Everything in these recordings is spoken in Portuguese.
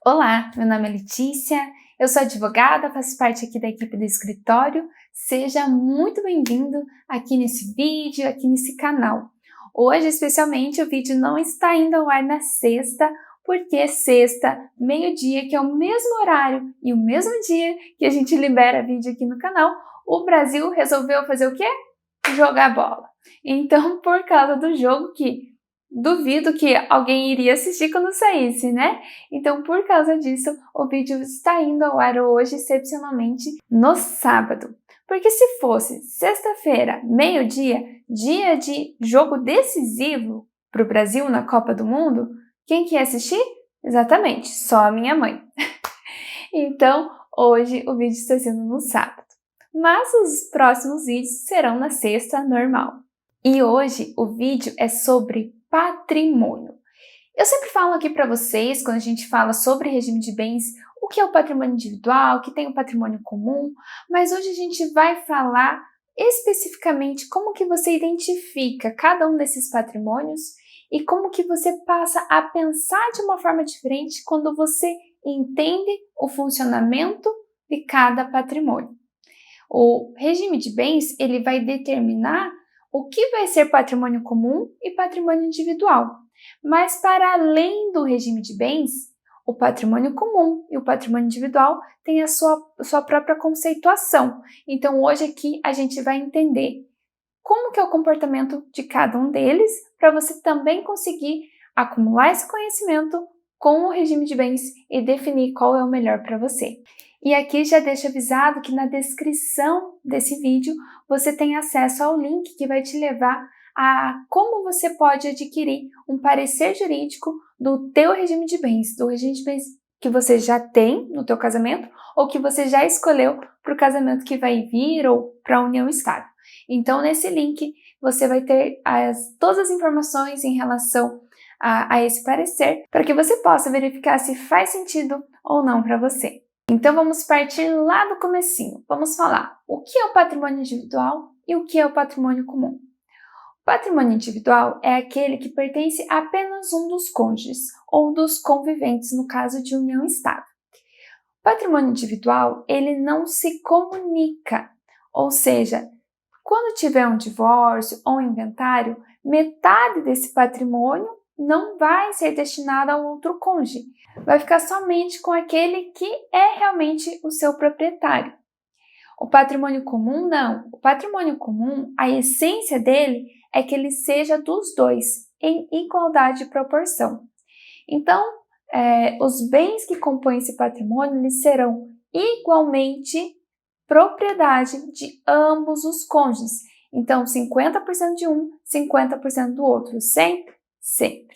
Olá, meu nome é Letícia, eu sou advogada, faço parte aqui da equipe do escritório. Seja muito bem-vindo aqui nesse vídeo, aqui nesse canal. Hoje, especialmente, o vídeo não está indo ao ar na sexta, porque sexta, meio-dia, que é o mesmo horário e o mesmo dia que a gente libera vídeo aqui no canal, o Brasil resolveu fazer o quê? Jogar bola. Então, por causa do jogo que duvido que alguém iria assistir quando saísse, né? Então, por causa disso, o vídeo está indo ao ar hoje, excepcionalmente, no sábado. Porque se fosse sexta-feira, meio-dia, dia de jogo decisivo para o Brasil na Copa do Mundo, quem que ia assistir? Exatamente, só a minha mãe. Então, hoje o vídeo está sendo no sábado. Mas os próximos vídeos serão na sexta normal. E hoje o vídeo é sobre patrimônio. Eu sempre falo aqui para vocês, quando a gente fala sobre regime de bens, o que é o patrimônio individual, o que tem o patrimônio comum, mas hoje a gente vai falar especificamente como que você identifica cada um desses patrimônios e como que você passa a pensar de uma forma diferente quando você entende o funcionamento de cada patrimônio. O regime de bens, ele vai determinar o que vai ser patrimônio comum e patrimônio individual. Mas para além do regime de bens, o patrimônio comum e o patrimônio individual têm a sua própria conceituação. Então hoje aqui a gente vai entender como que é o comportamento de cada um deles, para você também conseguir acumular esse conhecimento com o regime de bens e definir qual é o melhor para você. E aqui já deixo avisado que na descrição desse vídeo você tem acesso ao link que vai te levar a como você pode adquirir um parecer jurídico do teu regime de bens, do regime de bens que você já tem no teu casamento ou que você já escolheu para o casamento que vai vir ou para a união estável. Então, nesse link, você vai ter todas as informações em relação a esse parecer, para que você possa verificar se faz sentido ou não para você. Então, vamos partir lá do comecinho. Vamos falar o que é o patrimônio individual e o que é o patrimônio comum. O patrimônio individual é aquele que pertence a apenas um dos cônjuges ou dos conviventes, no caso de união estável. O patrimônio individual, ele não se comunica, ou seja, quando tiver um divórcio ou um inventário, metade desse patrimônio não vai ser destinado ao outro cônjuge, vai ficar somente com aquele que é realmente o seu proprietário. O patrimônio comum, não. O patrimônio comum, a essência dele é que ele seja dos dois, em igualdade de proporção. Então, os bens que compõem esse patrimônio, eles serão igualmente propriedade de ambos os cônjuges. Então, 50% de um, 50% do outro. Sempre? Sempre.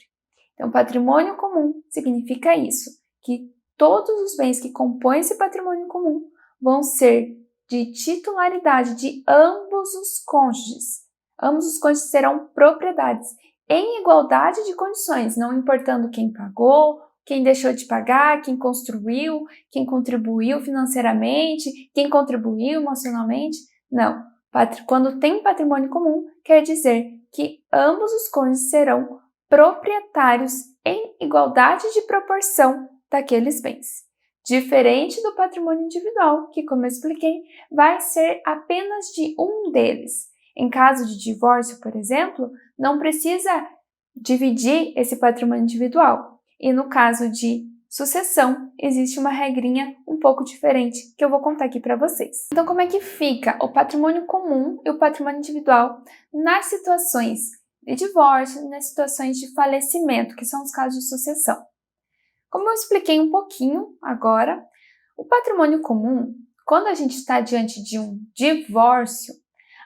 Então, patrimônio comum significa isso, que todos os bens que compõem esse patrimônio comum vão ser de titularidade de ambos os cônjuges. Ambos os cônjuges serão propriedades em igualdade de condições, não importando quem pagou, quem deixou de pagar, quem construiu, quem contribuiu financeiramente, quem contribuiu emocionalmente. Não. Quando tem patrimônio comum, quer dizer que ambos os cônjuges serão proprietários em igualdade de proporção daqueles bens. Diferente do patrimônio individual, que, como eu expliquei, vai ser apenas de um deles. Em caso de divórcio, por exemplo, não precisa dividir esse patrimônio individual. E no caso de sucessão, existe uma regrinha um pouco diferente que eu vou contar aqui para vocês. Então, como é que fica o patrimônio comum e o patrimônio individual nas situações de divórcio, nas situações de falecimento, que são os casos de sucessão? Como eu expliquei um pouquinho agora, o patrimônio comum, quando a gente está diante de um divórcio,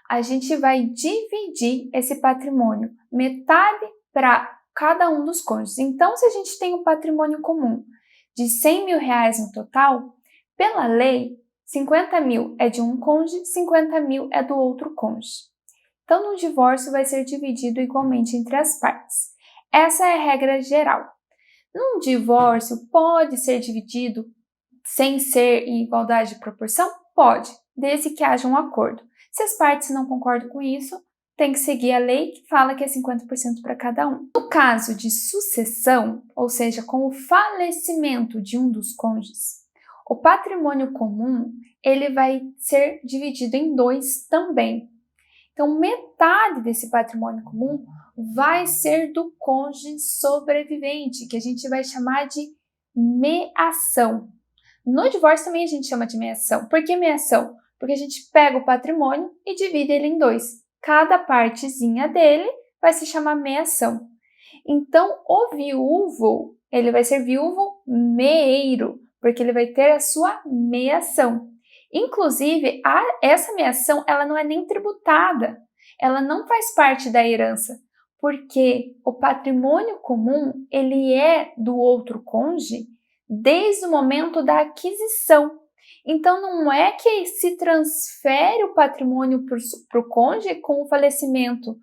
a gente vai dividir esse patrimônio, metade para cada um dos cônjuges. Então, se a gente tem um patrimônio comum de R$100 mil no total, pela lei, 50 mil é de um cônjuge, 50 mil é do outro cônjuge. Então, no divórcio vai ser dividido igualmente entre as partes. Essa é a regra geral. Num divórcio, pode ser dividido sem ser em igualdade de proporção? Pode, desde que haja um acordo. Se as partes não concordam com isso, tem que seguir a lei que fala que é 50% para cada um. No caso de sucessão, ou seja, com o falecimento de um dos cônjuges, o patrimônio comum ele vai ser dividido em 2 também. Então, metade desse patrimônio comum vai ser do cônjuge sobrevivente, que a gente vai chamar de meação. No divórcio também a gente chama de meação. Por que meação? Porque a gente pega o patrimônio e divide ele em 2. Cada partezinha dele vai se chamar meação. Então, o viúvo, ele vai ser viúvo meeiro, porque ele vai ter a sua meação. Inclusive, essa meação, ela não é nem tributada. Ela não faz parte da herança, porque o patrimônio comum, ele é do outro cônjuge desde o momento da aquisição. Então, não é que se transfere o patrimônio para o cônjuge com o falecimento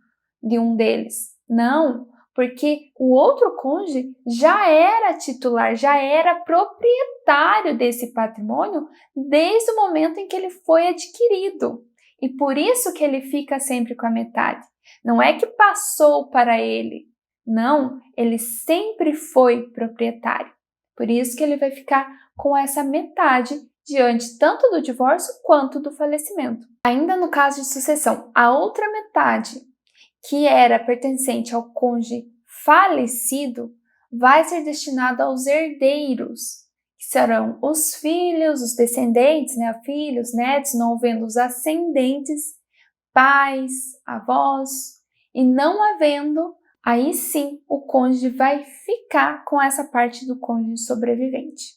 de um deles. Não, porque o outro cônjuge já era titular, já era proprietário desse patrimônio desde o momento em que ele foi adquirido. E por isso que ele fica sempre com a metade. Não é que passou para ele. Não, ele sempre foi proprietário. Por isso que ele vai ficar com essa metade diante tanto do divórcio quanto do falecimento. Ainda no caso de sucessão, a outra metade, que era pertencente ao cônjuge falecido, vai ser destinada aos herdeiros, que serão os filhos, os descendentes, filhos, netos, não havendo os ascendentes, pais, avós, e não havendo, aí sim o cônjuge vai ficar com essa parte do cônjuge sobrevivente.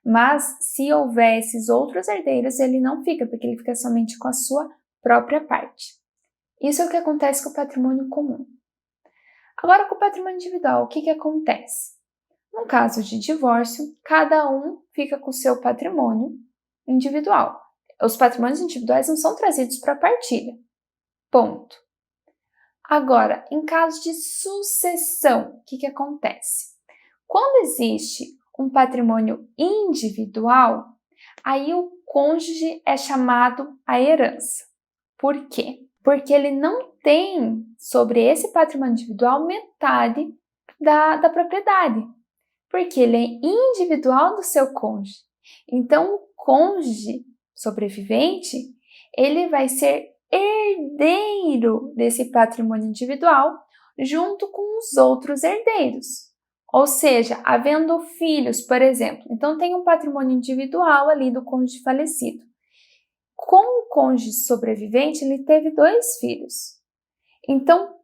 Mas se houver esses outros herdeiros, ele não fica, porque ele fica somente com a sua própria parte. Isso é o que acontece com o patrimônio comum. Agora, com o patrimônio individual, o que acontece? No caso de divórcio, cada um fica com o seu patrimônio individual. Os patrimônios individuais não são trazidos para partilha. Ponto. Agora, em caso de sucessão, o que acontece? Quando existe um patrimônio individual, aí o cônjuge é chamado à herança. Por quê? Porque ele não tem sobre esse patrimônio individual metade da propriedade, porque ele é individual do seu cônjuge. Então, o cônjuge sobrevivente, ele vai ser herdeiro desse patrimônio individual junto com os outros herdeiros. Ou seja, havendo filhos, por exemplo, então tem um patrimônio individual ali do cônjuge falecido. Com o cônjuge sobrevivente, ele teve 2 filhos. Então,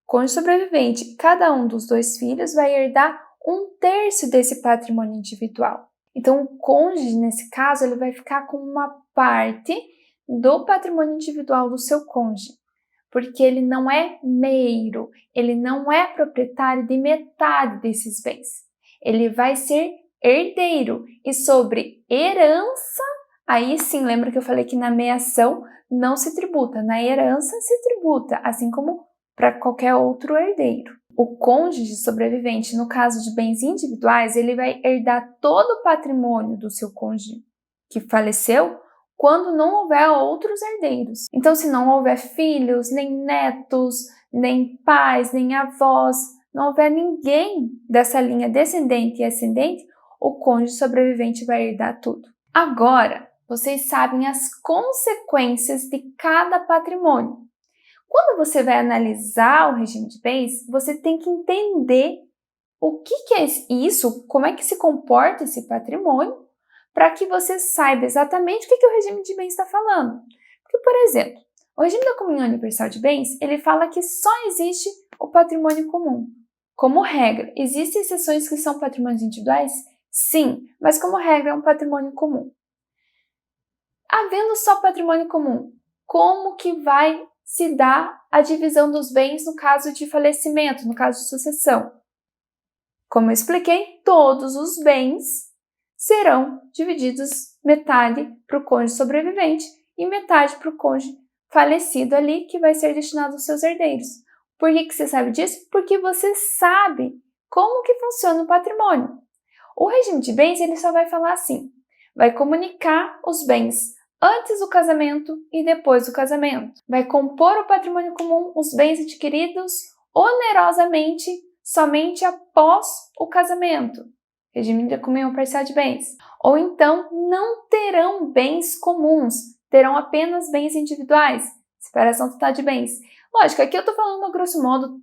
cônjuge sobrevivente, cada um dos 2 filhos vai herdar 1/3 desse patrimônio individual. Então, o cônjuge, nesse caso, ele vai ficar com uma parte do patrimônio individual do seu cônjuge, porque ele não é meiro, ele não é proprietário de metade desses bens. Ele vai ser herdeiro e sobre herança, aí sim, lembra que eu falei que na meação não se tributa, na herança se tributa, assim como para qualquer outro herdeiro. O cônjuge sobrevivente, no caso de bens individuais, ele vai herdar todo o patrimônio do seu cônjuge que faleceu quando não houver outros herdeiros. Então, se não houver filhos, nem netos, nem pais, nem avós, não houver ninguém dessa linha descendente e ascendente, o cônjuge sobrevivente vai herdar tudo. Agora, vocês sabem as consequências de cada patrimônio. Quando você vai analisar o regime de bens, você tem que entender o que é isso, como é que se comporta esse patrimônio, para que você saiba exatamente o que o regime de bens está falando. Porque, por exemplo, o regime da comunhão universal de bens, ele fala que só existe o patrimônio comum. Como regra, existem exceções que são patrimônios individuais? Sim, mas como regra é um patrimônio comum. Havendo só patrimônio comum, como que vai se dar a divisão dos bens no caso de falecimento, no caso de sucessão? Como eu expliquei, todos os bens serão divididos metade para o cônjuge sobrevivente e metade para o cônjuge falecido ali, que vai ser destinado aos seus herdeiros. Por que você sabe disso? Porque você sabe como que funciona o patrimônio. O regime de bens, ele só vai falar assim, vai comunicar os bens antes do casamento e depois do casamento. Vai compor o patrimônio comum os bens adquiridos onerosamente somente após o casamento, regime de comunhão parcial de bens. Ou então não terão bens comuns, terão apenas bens individuais, separação total de bens. Lógico, aqui eu estou falando a grosso modo,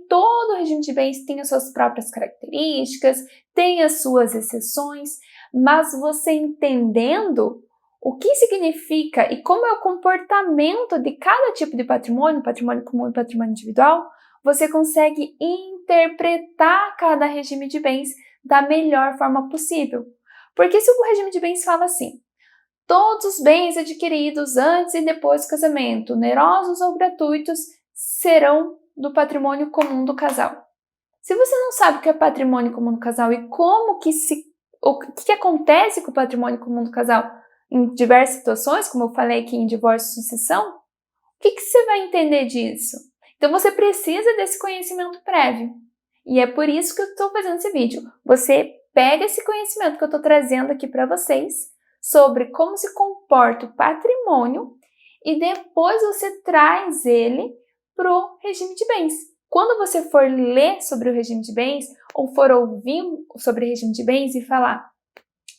todo o regime de bens tem as suas próprias características, tem as suas exceções, mas você entendendo o que significa e como é o comportamento de cada tipo de patrimônio comum e patrimônio individual, você consegue interpretar cada regime de bens da melhor forma possível. Porque se o regime de bens fala assim, todos os bens adquiridos antes e depois do casamento, onerosos ou gratuitos, serão do patrimônio comum do casal. Se você não sabe o que é patrimônio comum do casal e o que acontece com o patrimônio comum do casal em diversas situações, como eu falei aqui em divórcio e sucessão, o que você vai entender disso? Então você precisa desse conhecimento prévio. E é por isso que eu estou fazendo esse vídeo. Você pega esse conhecimento que eu estou trazendo aqui para vocês sobre como se comporta o patrimônio e depois você traz ele para o regime de bens. Quando você for ler sobre o regime de bens ou for ouvir sobre o regime de bens e falar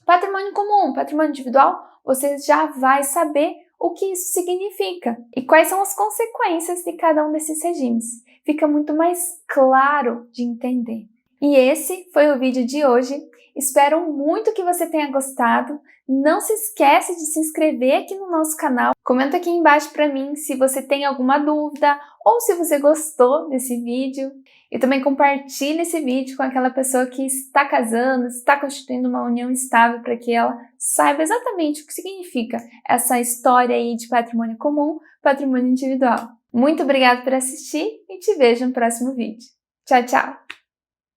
patrimônio comum, patrimônio individual, você já vai saber o que isso significa e quais são as consequências de cada um desses regimes. Fica muito mais claro de entender. E esse foi o vídeo de hoje. Espero muito que você tenha gostado. Não se esquece de se inscrever aqui no nosso canal. Comenta aqui embaixo para mim se você tem alguma dúvida ou se você gostou desse vídeo. E também compartilhe esse vídeo com aquela pessoa que está casando, está constituindo uma união estável para que ela saiba exatamente o que significa essa história aí de patrimônio comum, patrimônio individual. Muito obrigada por assistir e te vejo no próximo vídeo. Tchau, tchau!